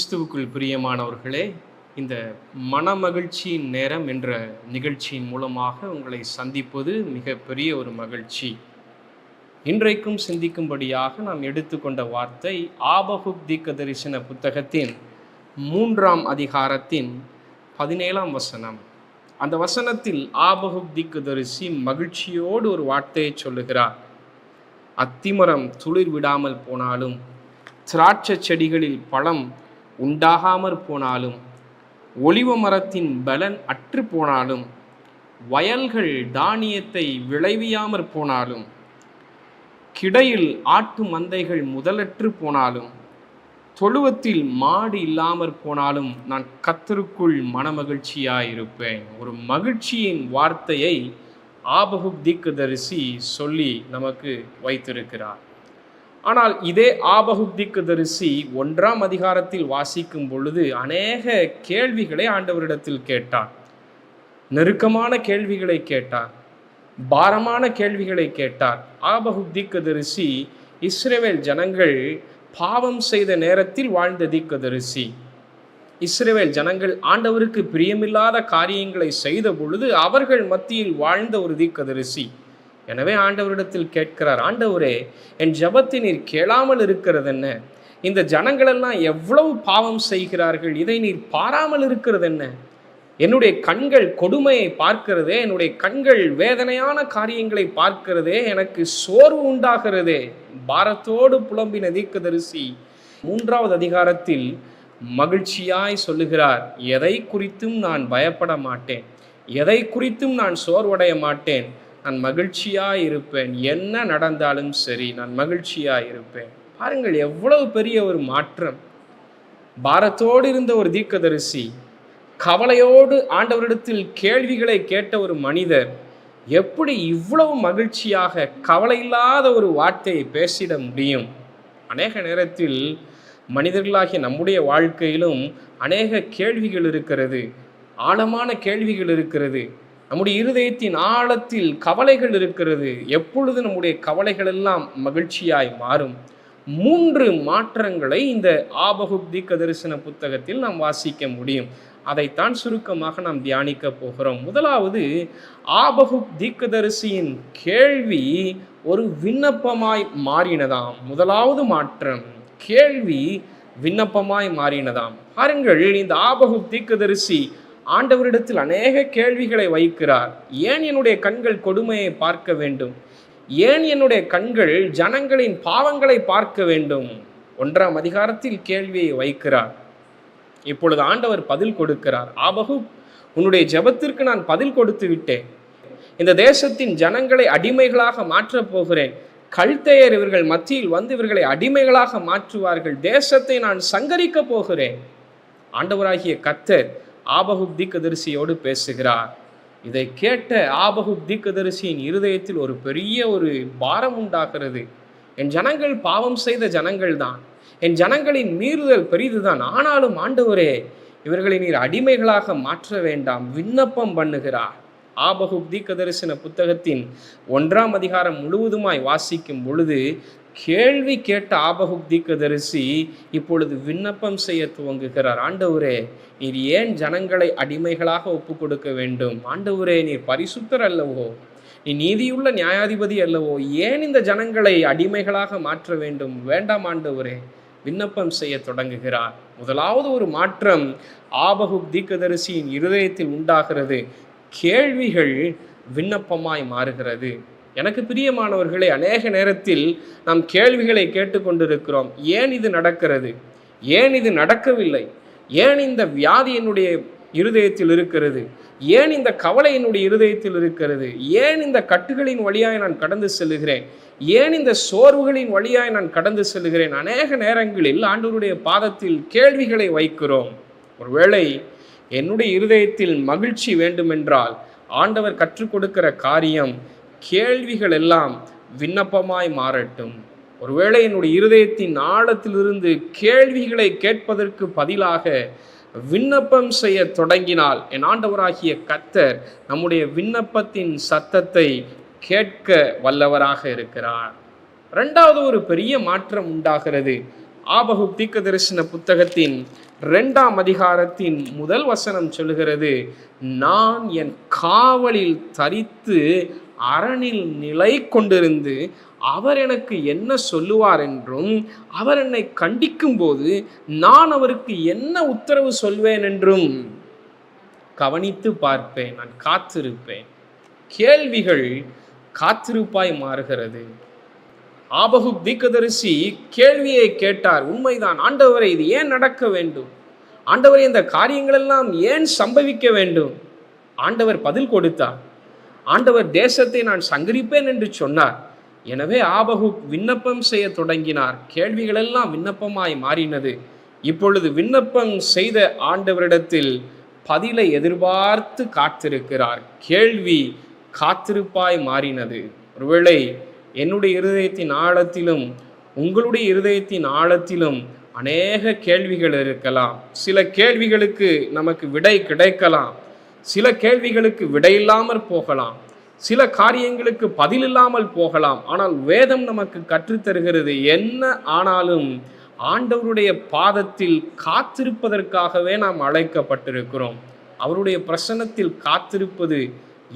கிறிஸ்துவுக்குள் பிரியமானவர்களே, இந்த மனமகிழ்ச்சியின் நேரம் என்ற நிகழ்ச்சியின் மூலமாக உங்களை சந்திப்பது மிகப்பெரிய ஒரு மகிழ்ச்சி. இன்றைக்கும் சிந்திக்கும்படியாக நாம் எடுத்துக்கொண்ட வார்த்தை ஆபகுக் தீர்க்கதரிசன புத்தகத்தின் 3ஆம் அதிகாரத்தின் 17ஆம் வசனம். அந்த வசனத்தில் ஆபகுக் தீர்க்கதரிசி மகிழ்ச்சியோடு ஒரு வார்த்தையை சொல்லுகிறார். அத்திமரம் துளிர் விடாமல் போனாலும், திராட்சை செடிகளில் பழம் உண்டாகாமற் போனாலும், ஒலிவ மரத்தின் பலன் அற்று போனாலும், வயல்கள் தானியத்தை விளைவியாமற் போனாலும், கிடையில் ஆட்டு மந்தைகள் முதலற்று போனாலும், தொழுவத்தில் மாடு இல்லாமற் போனாலும், நான் கர்த்தருக்குள் மனமகிழ்ச்சியாயிருப்பேன். ஒரு மகிழ்ச்சியின் வார்த்தையை ஆபகுக் தீர்க்கதரிசி சொல்லி நமக்கு வைத்திருக்கிறார். ஆனால் இதே ஆபகுக் தீர்க்கதரிசி 1ஆம் அதிகாரத்தில் வாசிக்கும் பொழுது அநேக கேள்விகளை ஆண்டவரிடத்தில் கேட்டார். நெருக்கமான கேள்விகளை கேட்டார், பாரமான கேள்விகளை கேட்டார். ஆபகுக் தீர்க்கதரிசி இஸ்ரவேல் ஜனங்கள் பாவம் செய்த நேரத்தில் வாழ்ந்த தீர்க்கதரிசி. இஸ்ரவேல் ஜனங்கள் ஆண்டவருக்கு பிரியமில்லாத காரியங்களை செய்த பொழுது அவர்கள் மத்தியில் வாழ்ந்த ஒரு தீர்க்கதரிசி. எனவே ஆண்டவரிடத்தில் கேட்கிறார், ஆண்டவரே, என் ஜெபத்தை நீர் கேளாமல் இருக்கிறது என்ன? இந்த ஜனங்களெல்லாம் எவ்வளவு பாவம் செய்கிறார்கள், இதை நீர் பாராமல் இருக்கிறது என்ன? என்னுடைய கண்கள் கொடுமையை பார்க்கிறதே, என்னுடைய கண்கள் வேதனையான காரியங்களை பார்க்கிறதே, எனக்கு சோர்வு உண்டாகிறதே. பாரத்தோடு புலம்பின தீர்க்கதரிசி 3ஆவது அதிகாரத்தில் மகிழ்ச்சியாய் சொல்லுகிறார், எதை குறித்தும் நான் பயப்பட மாட்டேன், எதை குறித்தும் நான் சோர்வடைய மாட்டேன், நான் மகிழ்ச்சியாக இருப்பேன், என்ன நடந்தாலும் சரி நான் மகிழ்ச்சியாக இருப்பேன். பாருங்கள், எவ்வளவு பெரிய ஒரு மாற்றம். பாரத்தோடு இருந்த ஒரு தீர்க்கதரிசி, கவலையோடு ஆண்டவரிடத்தில் கேள்விகளை கேட்ட ஒரு மனிதர் எப்படி இவ்வளவு மகிழ்ச்சியாக கவலை இல்லாத ஒரு வார்த்தையை பேசிட முடியும்? அநேக நேரத்தில் மனிதர்களாகிய நம்முடைய வாழ்க்கையிலும் அநேக கேள்விகள் இருக்கிறது, ஆழமான கேள்விகள் இருக்கிறது. நம்முடைய இருதயத்தின் ஆழத்தில் கவலைகள் இருக்கிறது. எப்பொழுது நம்முடைய கவலைகள் எல்லாம் மகிழ்ச்சியாய் மாறும்? 3 மாற்றங்களை இந்த ஆபகுக் தீர்க்கதரிசன புத்தகத்தில் நாம் வாசிக்க முடியும். அதைத்தான் சுருக்கமாக நாம் தியானிக்க போகிறோம். முதலாவது, ஆபகுக் தீர்க்கதரிசியின் கேள்வி ஒரு விண்ணப்பமாய் மாறினதாம். முதலாவது மாற்றம், கேள்வி விண்ணப்பமாய் மாறினதாம். பாருங்கள், இந்த ஆபகுக் தீர்க்கதரிசி ஆண்டவரிடத்தில் அநேக கேள்விகளை வைக்கிறார். ஏன் என்னுடைய கண்கள் கொடுமையை பார்க்க வேண்டும்? ஏன் என்னுடைய கண்கள் ஜனங்களின் பாவங்களை பார்க்க வேண்டும்? 1ஆம் அதிகாரத்தில் கேள்வியை வைக்கிறார். இப்பொழுது ஆண்டவர் பதில் கொடுக்கிறார். ஆபகுக், உன்னுடைய ஜெபத்திற்கு நான் பதில் கொடுத்து விட்டேன். இந்த தேசத்தின் ஜனங்களை அடிமைகளாக மாற்றப் போகிறேன். கல்தேயர் இவர்கள் மத்தியில் வந்து இவர்களை அடிமைகளாக மாற்றுவார்கள். தேசத்தை நான் சங்கரிக்க போகிறேன். ஆண்டவராகிய கர்த்தர் ஆபகுக் தீர்க்கதரிசியோடு பேசுகிறார். இதை கேட்ட ஆபகுக் தீர்க்கதரிசியின் இருதயத்தில் ஒரு பெரிய ஒரு பாரம் உண்டாகிறது. என் ஜனங்கள் பாவம் செய்த ஜனங்கள் தான், என் ஜனங்களின் மீறுதல் பெரிதுதான். ஆனாலும் ஆண்டவரே, இவர்களை நீர் அடிமைகளாக மாற்ற வேண்டாம். விண்ணப்பம் பண்ணுகிறார். ஆபகுக் தீர்க்கதரிசன புத்தகத்தின் 1ஆம் அதிகாரம் முழுவதுமாய் வாசிக்கும் பொழுது கேள்வி கேட்ட ஆபகுக் தீர்க்கதரிசி இப்பொழுது விண்ணப்பம் செய்ய துவங்குகிறார். ஆண்டவரே, நீர் ஏன் ஜனங்களை அடிமைகளாக ஒப்பு கொடுக்க வேண்டும்? ஆண்டவரே, நீர் பரிசுத்தர் அல்லவோ, நீ நீதியுள்ள நியாயாதிபதி அல்லவோ, ஏன் இந்த ஜனங்களை அடிமைகளாக மாற்ற வேண்டும்? வேண்டாம் ஆண்டவரே. விண்ணப்பம் செய்ய தொடங்குகிறார். முதலாவது ஒரு மாற்றம் ஆபகுக் தீர்க்கதரிசியின் இருதயத்தில் உண்டாகிறது. கேள்விகள் விண்ணப்பமாய் மாறுகிறது. எனக்கு பிரியமானவர்களே, அநேக நேரத்தில் நாம் கேள்விகளை கேட்டுக்கொண்டிருக்கிறோம். ஏன் இது நடக்கிறது? ஏன் இது நடக்கவில்லை? ஏன் இந்த வியாதி என்னுடைய இருதயத்தில் இருக்கிறது? ஏன் இந்த கவலை என்னுடைய இருதயத்தில் இருக்கிறது? ஏன் இந்த கட்டுகளின் வழியாய் நான் கடந்து செல்லுகிறேன்? ஏன் இந்த சோர்வுகளின் வழியாய் நான் கடந்து செல்லுகிறேன்? அநேக நேரங்களில் ஆண்டவருடைய பாதத்தில் கேள்விகளை வைக்கிறோம். ஒருவேளை என்னுடைய இருதயத்தில் மகிழ்ச்சி வேண்டுமென்றால் ஆண்டவர் கற்றுக் கொடுக்கிற காரியம், கேள்விகள் எல்லாம் விண்ணப்பமாய் மாறட்டும். ஒருவேளை என்னுடைய இருதயத்தின் ஆழத்திலிருந்து கேள்விகளை கேட்பதற்கு பதிலாக விண்ணப்பம் செய்ய தொடங்கினால் என் ஆண்டவராகிய கர்த்தர் நம்முடைய விண்ணப்பத்தின் சத்தத்தை கேட்க வல்லவராக இருக்கிறார். 2வது ஒரு பெரிய மாற்றம் உண்டாகிறது. ஆபகுக் தீர்க்கதரிசன புத்தகத்தின் 2ஆம் அதிகாரத்தின் முதல் வசனம் சொல்லுகிறது, நான் என் காவலில் தரித்து அரணில் நிலை கொண்டிருந்து அவர் எனக்கு என்ன சொல்லுவார் என்றும் அவர் என்னை கண்டிக்கும் போது நான் அவருக்கு என்ன உத்தரவு சொல்வேன் என்றும் கவனித்து பார்ப்பேன். நான் காத்திருப்பேன். கேள்விகள் காத்திருப்பாய் மாறுகிறது. ஆபகுக் தீர்க்கதரிசி கேள்வியை கேட்டார். உண்மைதான் ஆண்டவரே, இது ஏன் நடக்க வேண்டும்? ஆண்டவரே, இந்த காரியங்கள் எல்லாம் ஏன் சம்பவிக்க வேண்டும்? ஆண்டவர் பதில் கொடுத்தார். ஆண்டவர் தேசத்தை நான் சங்கரிப்பேன் என்று சொன்னார். எனவே ஆபகுக் விண்ணப்பம் செய்ய தொடங்கினார். கேள்விகள் எல்லாம் விண்ணப்பமாய் மாறினது. இப்பொழுது விண்ணப்பம் செய்த ஆண்டவரிடத்தில் பதிலை எதிர்பார்த்து காத்திருக்கிறார். கேள்வி காத்திருப்பாய் மாறினது. ஒருவேளை என்னுடைய இருதயத்தின் ஆழத்திலும் உங்களுடைய இருதயத்தின் ஆழத்திலும் அநேக கேள்விகள் இருக்கலாம். சில கேள்விகளுக்கு நமக்கு விடை கிடைக்கலாம், சில கேள்விகளுக்கு விடை இல்லாமல் போகலாம், சில காரியங்களுக்கு பதில் இல்லாமல் போகலாம். ஆனால் வேதம் நமக்கு கற்றுத்தருகிறது, என்ன ஆனாலும் ஆண்டவருடைய பாதத்தில் காத்திருப்பதற்காகவே நாம் அழைக்கப்பட்டிருக்கிறோம். அவருடைய பிரசன்னத்தில் காத்திருப்பது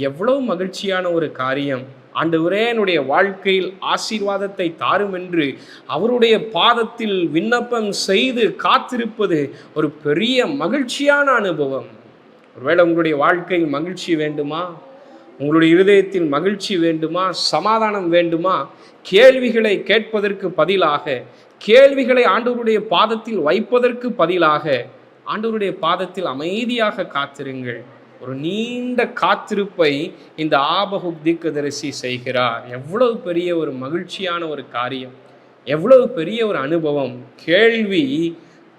எவ்வளவு மகிழ்ச்சியான ஒரு காரியம். ஆண்டவரே, என்னுடைய வாழ்க்கையில் ஆசீர்வாதத்தை தாரும் என்று அவருடைய பாதத்தில் விண்ணப்பம் செய்து காத்திருப்பது ஒரு பெரிய மகிழ்ச்சியான அனுபவம். ஒருவேளை உங்களுடைய வாழ்க்கையில் மகிழ்ச்சி வேண்டுமா, உங்களுடைய இருதயத்தில் மகிழ்ச்சி வேண்டுமா, சமாதானம் வேண்டுமா, கேள்விகளை கேட்பதற்கு பதிலாக, கேள்விகளை ஆண்டவருடைய பாதத்தில் வைப்பதற்கு பதிலாக ஆண்டவருடைய பாதத்தில் அமைதியாக காத்திருங்கள். ஒரு நீண்ட காத்திருப்பை இந்த ஆபகுக் தீர்க்கதரிசி செய்கிறார். எவ்வளவு பெரிய ஒரு மகிழ்ச்சியான ஒரு காரியம், எவ்வளவு பெரிய ஒரு அனுபவம். கேள்வி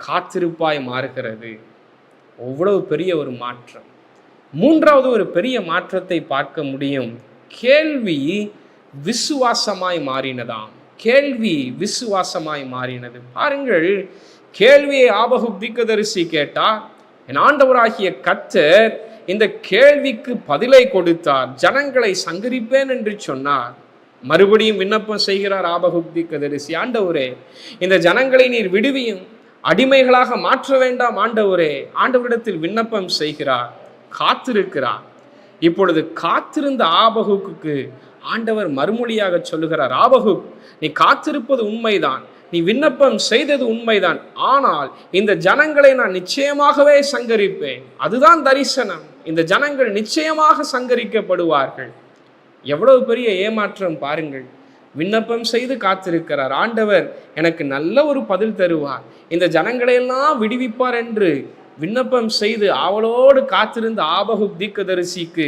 காத்திருப்பாய் மாறுகிறது. எவ்வளவு பெரிய ஒரு மாற்றம். மூன்றாவது ஒரு பெரிய மாற்றத்தை பார்க்க முடியும். கேள்வி விசுவாசமாய் மாறினதாம். கேள்வி விசுவாசமாய் மாறினது. பாருங்கள், கேள்வியை ஆபகுக் தீர்க்கதரிசி கேட்டார். என் ஆண்டவராகிய கர்த்தர் இந்த கேள்விக்கு பதிலை கொடுத்தார். ஜனங்களை சங்கரிப்பேன் என்று சொன்னார். மறுபடியும் விண்ணப்பம் செய்கிறார் ஆபகுக் தீர்க்கதரிசி. ஆண்டவரே, இந்த ஜனங்களை நீர் விடுவியும், அடிமைகளாக மாற்ற வேண்டாம் ஆண்டவரே. ஆண்டவரிடத்தில் விண்ணப்பம் செய்கிறார், காத்திருக்கிறார். இப்பொழுது காத்திருந்த ஆபகுக்கு ஆண்டவர் மறுமொழியாக சொல்லுகிறார், ஆபகுக், நீ காத்திருப்பது உண்மைதான், நீ விண்ணப்பம் செய்தது உண்மைதான். ஆனால் இந்த ஜனங்களை நான் நிச்சயமாகவே சங்கரிப்பேன். அதுதான் தரிசனம். இந்த ஜனங்கள் நிச்சயமாக சங்கரிக்கப்படுவார்கள். எவ்வளவு பெரிய ஏமாற்றம் பாருங்கள். விண்ணப்பம் செய்து காத்திருக்கிறார். ஆண்டவர் எனக்கு நல்ல ஒரு பதில் தருவார், இந்த ஜனங்களை எல்லாம் விடுவிப்பார் என்று விண்ணப்பம் செய்து அவளோடு காத்திருந்த ஆபகுக் தீர்க்கதரிசிக்கு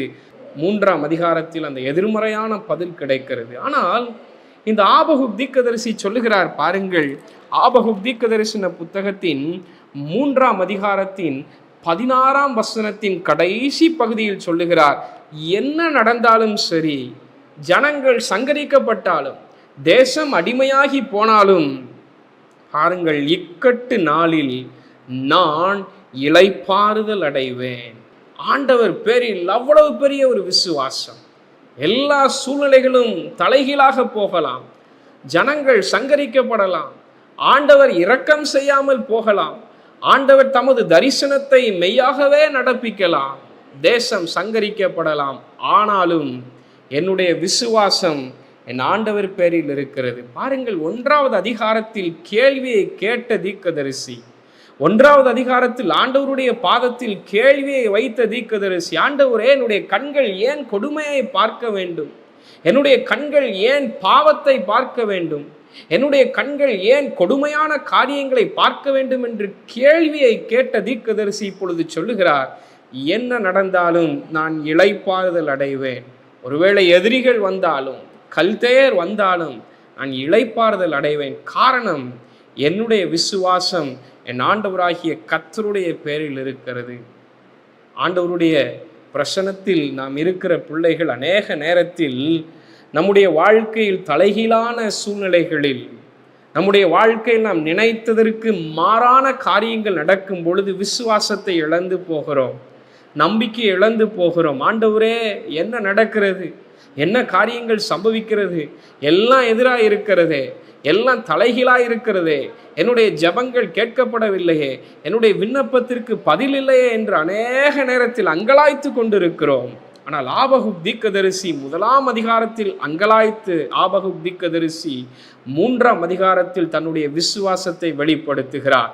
3ஆம் அதிகாரத்தில் அந்த எதிர்மறையான பதில் கிடைக்கிறது. ஆனால் இந்த ஆபகுக் தீர்க்கதரிசி சொல்லுகிறார் பாருங்கள், ஆபகுக் தீர்க்கதரிசன புத்தகத்தின் 3ஆம் அதிகாரத்தின் 16ஆம் வசனத்தின் கடைசி பகுதியில் சொல்லுகிறார், என்ன நடந்தாலும் சரி, ஜனங்கள் சங்கரிக்கப்பட்டாலும், தேசம் அடிமையாகி போனாலும், பாருங்கள், இக்கட்டு நாளில் நான் இளைப்பாறுதல் அடைவேன். ஆண்டவர் பேரில் அவ்வளவு பெரிய ஒரு விசுவாசம். எல்லா சூழ்நிலைகளும் தலைகீழாக போகலாம், ஜனங்கள் சங்கரிக்கப்படலாம், ஆண்டவர் இரக்கம் செய்யாமல் போகலாம், ஆண்டவர் தமது தரிசனத்தை மெய்யாகவே நடப்பிக்கலாம், தேசம் சங்கரிக்கப்படலாம். ஆனாலும் என்னுடைய விசுவாசம் என் ஆண்டவர் பேரில் இருக்கிறது. பாருங்கள், 1ஆவது அதிகாரத்தில் கேள்வியை கேட்ட தீர்க்கதரிசி, 1ஆவது அதிகாரத்தில் ஆண்டவருடைய பாதத்தில் கேள்வியை வைத்த தீர்க்கதரிசி, ஆண்டவரே, என்னுடைய கண்கள் ஏன் கொடுமையை பார்க்க வேண்டும்? என்னுடைய கண்கள் ஏன் பாவத்தை பார்க்க வேண்டும்? என்னுடைய கண்கள் ஏன் கொடுமையான காரியங்களை பார்க்க வேண்டும் என்று கேள்வியை கேட்ட தீர்க்கதரிசி இப்பொழுது சொல்லுகிறார், என்ன நடந்தாலும் நான் இளைப்பாறுதல் அடைவேன். ஒருவேளை எதிரிகள் வந்தாலும், கல்தேயர் வந்தாலும் நான் இளைப்பாறுதல் அடைவேன். காரணம், என்னுடைய விசுவாசம் என் ஆண்டவராகிய கர்த்தருடைய பேரில் இருக்கிறது. ஆண்டவருடைய பிரசன்னத்தில் நாம் இருக்கிற பிள்ளைகள் அநேக நேரத்தில் நம்முடைய வாழ்க்கையில் தலைகீழான சூழ்நிலைகளில், நம்முடைய வாழ்க்கையில் நாம் நினைத்ததற்கு மாறான காரியங்கள் நடக்கும் பொழுது விசுவாசத்தை இழந்து போகிறோம், நம்பிக்கை இழந்து போகிறோம். ஆண்டவரே, என்ன நடக்கிறது? என்ன காரியங்கள் சம்பவிக்கிறது? எல்லாம் எதிராக இருக்கிறதே, எல்லாம் தலைகீழாய் இருக்கிறதே, என்னுடைய ஜெபங்கள் கேட்கப்படவில்லையே, என்னுடைய விண்ணப்பத்திற்கு பதில் இல்லையே என்று அநேக நேரத்தில் அங்கலாய்த்து கொண்டிருக்கிறோம். ஆனால் ஆபகுக் தீர்க்கதரிசி 1 அதிகாரத்தில் அங்கலாய்த்து ஆபகுக் தீர்க்கதரிசி 3 அதிகாரத்தில் தன்னுடைய விசுவாசத்தை வெளிப்படுத்துகிறார்.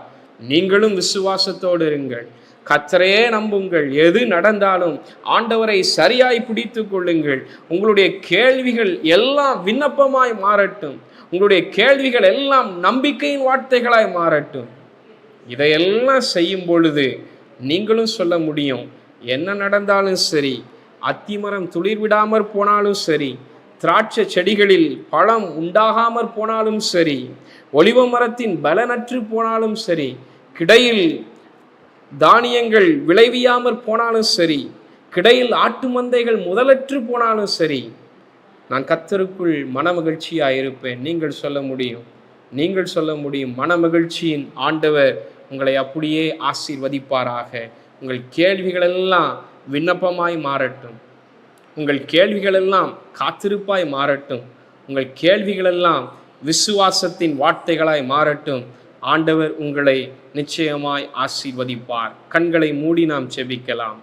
நீங்களும் விசுவாசத்தோடு இருங்கள், கர்த்தரையே நம்புங்கள், எது நடந்தாலும் ஆண்டவரை சரியாய் பிடித்து கொள்ளுங்கள். உங்களுடைய கேள்விகள் எல்லாம் விண்ணப்பமாய் மாறட்டும், உங்களுடைய கேள்விகள் எல்லாம் நம்பிக்கையின் வார்த்தைகளாய் மாறட்டும். இதையெல்லாம் செய்யும் பொழுது நீங்களும் சொல்ல முடியும், என்ன நடந்தாலும் சரி, அத்திமரம் துளிர் விடாமற் போனாலும் சரி, திராட்சை செடிகளில் பழம் உண்டாகாமற் போனாலும் சரி, ஒலிவ மரத்தின் பலனற்று போனாலும் சரி, கிடையில் தானியங்கள் விளைவியாமற் போனாலும் சரி, கிடையில் ஆட்டு மந்தைகள் முதலற்று போனாலும் சரி, நான் கர்த்தருக்குள் மனமகிழ்ச்சியாயிருப்பேன். நீங்கள் சொல்ல முடியும், நீங்கள் சொல்ல முடியும். மனமகிழ்ச்சியின் ஆண்டவர் உங்களை அப்படியே ஆசீர்வதிப்பாராக. உங்கள் கேள்விகளெல்லாம் விண்ணப்பமாய் மாறட்டும், உங்கள் கேள்விகளெல்லாம் காத்திருப்பாய் மாறட்டும், உங்கள் கேள்விகளெல்லாம் விசுவாசத்தின் வார்த்தைகளாய் மாறட்டும். ஆண்டவர் உங்களை நிச்சயமாய் ஆசீர்வதிப்பார். கண்களை மூடி நாம் செபிக்கலாம்.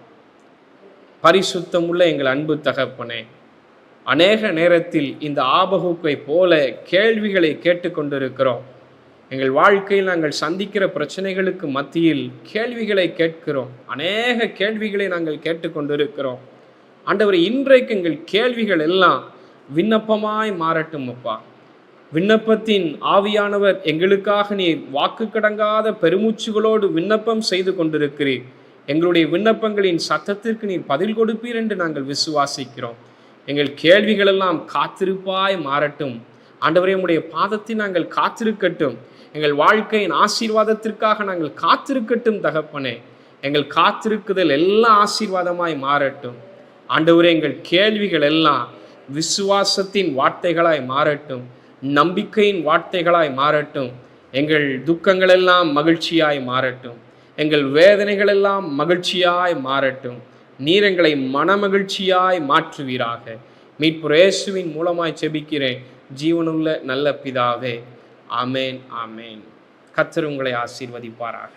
பரிசுத்தமுள்ள எங்கள் அன்பு தகப்பனே, அநேக நேரத்தில் இந்த ஆபகுக்கை போல கேள்விகளை கேட்டுக்கொண்டிருக்கிறோம். எங்கள் வாழ்க்கையில் நாங்கள் சந்திக்கிற பிரச்சனைகளுக்கு மத்தியில் கேள்விகளை கேட்கிறோம், அநேக கேள்விகளை நாங்கள் கேட்டுக்கொண்டிருக்கிறோம். ஆண்டவரே, இன்றைக்கு எங்கள் கேள்விகள் எல்லாம் விண்ணப்பமாய் மாறட்டும் அப்பா. விண்ணப்பத்தின் ஆவியானவர் எங்களுக்காக நீர் வாக்கு கடங்காத பெருமூச்சுகளோடு விண்ணப்பம் செய்து கொண்டிருக்கிறீர். எங்களுடைய விண்ணப்பங்களின் சத்தத்திற்கு நீர் பதில் கொடுப்பீர் என்று நாங்கள் விசுவாசிக்கிறோம். எங்கள் கேள்விகள் எல்லாம் காத்திருப்பாய் மாறட்டும். ஆண்டவரே, உம்முடைய பாதத்தில் நாங்கள் காத்திருக்கட்டும். எங்கள் வாழ்க்கையின் ஆசீர்வாதத்திற்காக நாங்கள் காத்திருக்கட்டும் தகப்பனே. எங்கள் காத்திருக்குதல் எல்லா ஆசீர்வாதமாய் மாறட்டும். ஆண்டவரே, எங்கள் கேள்விகள் எல்லாம் விசுவாசத்தின் வார்த்தைகளாய் மாறட்டும், நம்பிக்கையின் வார்த்தைகளாய் மாறட்டும். எங்கள் துக்கங்கள் எல்லாம் மகிழ்ச்சியாய் மாறட்டும், எங்கள் வேதனைகள் எல்லாம் மகிழ்ச்சியாய் மாறட்டும். நீர் எங்களை மனமகிழ்ச்சியாய் மாற்றுவீராக. மீட்பர் இயேசுவின் மூலமாய் செபிக்கிறேன் ஜீவனுள்ள நல்ல பிதாவே. ஆமேன், ஆமேன். கர்த்தர் உங்களை ஆசீர்வதிப்பாராக.